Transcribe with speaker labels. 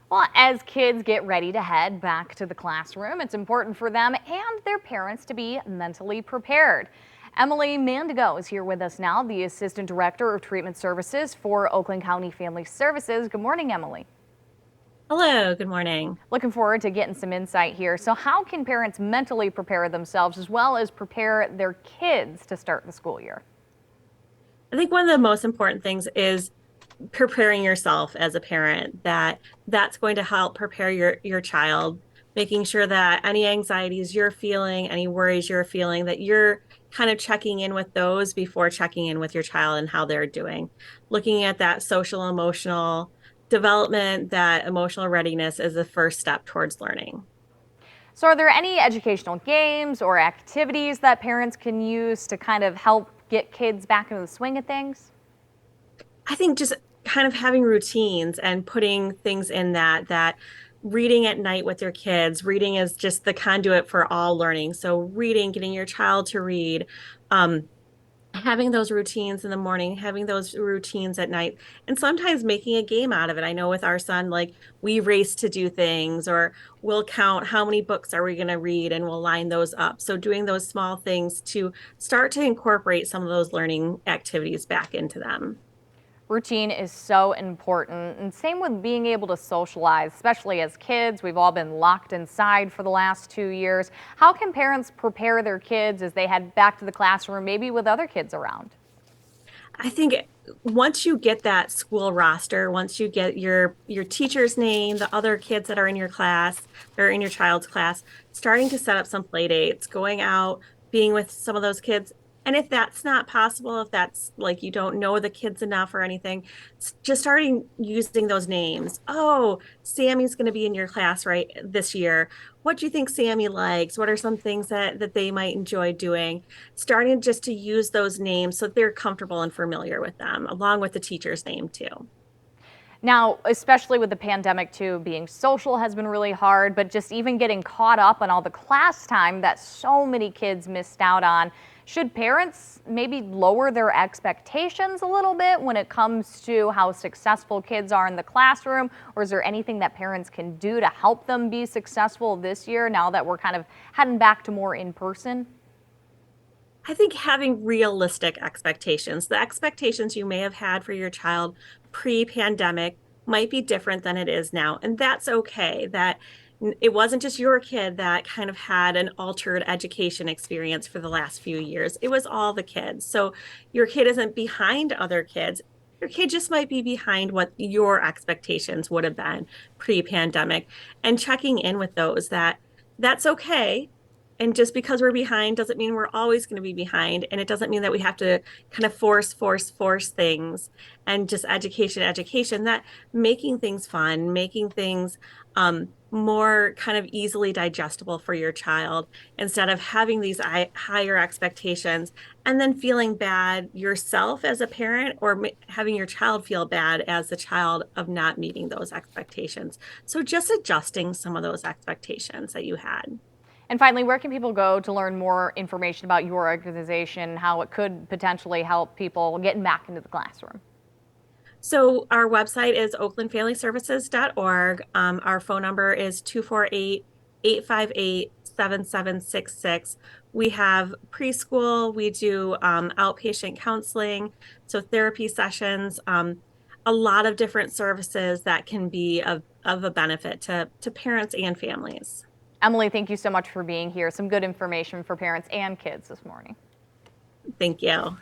Speaker 1: Well, as kids get ready to head back to the classroom, it's important for them and their parents to be mentally prepared. Emily Mandigo is here with us now, the Assistant Director of Treatment Services for Oakland County Family Services. Good morning, Emily.
Speaker 2: Hello, good morning.
Speaker 1: Looking forward to getting some insight here. So how can parents mentally prepare themselves as well as prepare their kids to start the school year?
Speaker 2: I think one of the most important things is preparing yourself as a parent that's going to help prepare your child, making sure that any anxieties you're feeling, any worries you're feeling, that you're kind of checking in with those before checking in with your child and how they're doing. Looking at that social emotional development, that emotional readiness is the first step towards learning.
Speaker 1: So are there any educational games or activities that parents can use to kind of help get kids back into the swing of things?
Speaker 2: I think just kind of having routines and putting things in that reading at night with your kids, reading is just the conduit for all learning. So reading, getting your child to read, um, having those routines in the morning, having those routines at night, and sometimes making a game out of it. I know with our son, like we race to do things, or we'll count how many books are we going to read and we'll line those up. So doing those small things to start to incorporate some of those learning activities back into them.
Speaker 1: Routine is so important, and same with being able to socialize, especially as kids. We've all been locked inside for the last 2 years. How can parents prepare their kids as they head back to the classroom, maybe with other kids around?
Speaker 2: I think once you get that school roster, once you get your teacher's name, the other kids that are in your class, or in your child's class, starting to set up some play dates, going out, being with some of those kids. And if that's not possible, if that's like you don't know the kids enough or anything, just starting using those names. Oh, Sammy's going to be in your class right this year. What do you think Sammy likes? What are some things that they might enjoy doing? Starting just to use those names so they're comfortable and familiar with them, along with the teacher's name too.
Speaker 1: Now, especially with the pandemic too, being social has been really hard, but just even getting caught up on all the class time that so many kids missed out on. Should parents maybe lower their expectations a little bit when it comes to how successful kids are in the classroom? Or is there anything that parents can do to help them be successful this year now that we're kind of heading back to more in person?
Speaker 2: I think having realistic expectations, the expectations you may have had for your child pre-pandemic might be different than it is now. And that's okay. That it wasn't just your kid that kind of had an altered education experience for the last few years. It was all the kids. So your kid isn't behind other kids. Your kid just might be behind what your expectations would have been pre-pandemic, and checking in with those that's okay, and just because we're behind doesn't mean we're always going to be behind. And it doesn't mean that we have to kind of force things, and just education, that making things fun, making things more kind of easily digestible for your child, instead of having these higher expectations and then feeling bad yourself as a parent, or having your child feel bad as the child of not meeting those expectations. So just adjusting some of those expectations that you had.
Speaker 1: And finally, where can people go to learn more information about your organization, how it could potentially help people getting back into the classroom?
Speaker 2: So our website is oaklandfamilyservices.org. Our phone number is 248-858-7766. We have preschool. We do outpatient counseling, so therapy sessions, a lot of different services that can be of a benefit to parents and families.
Speaker 1: Emily, thank you so much for being here. Some good information for parents and kids this morning.
Speaker 2: Thank you.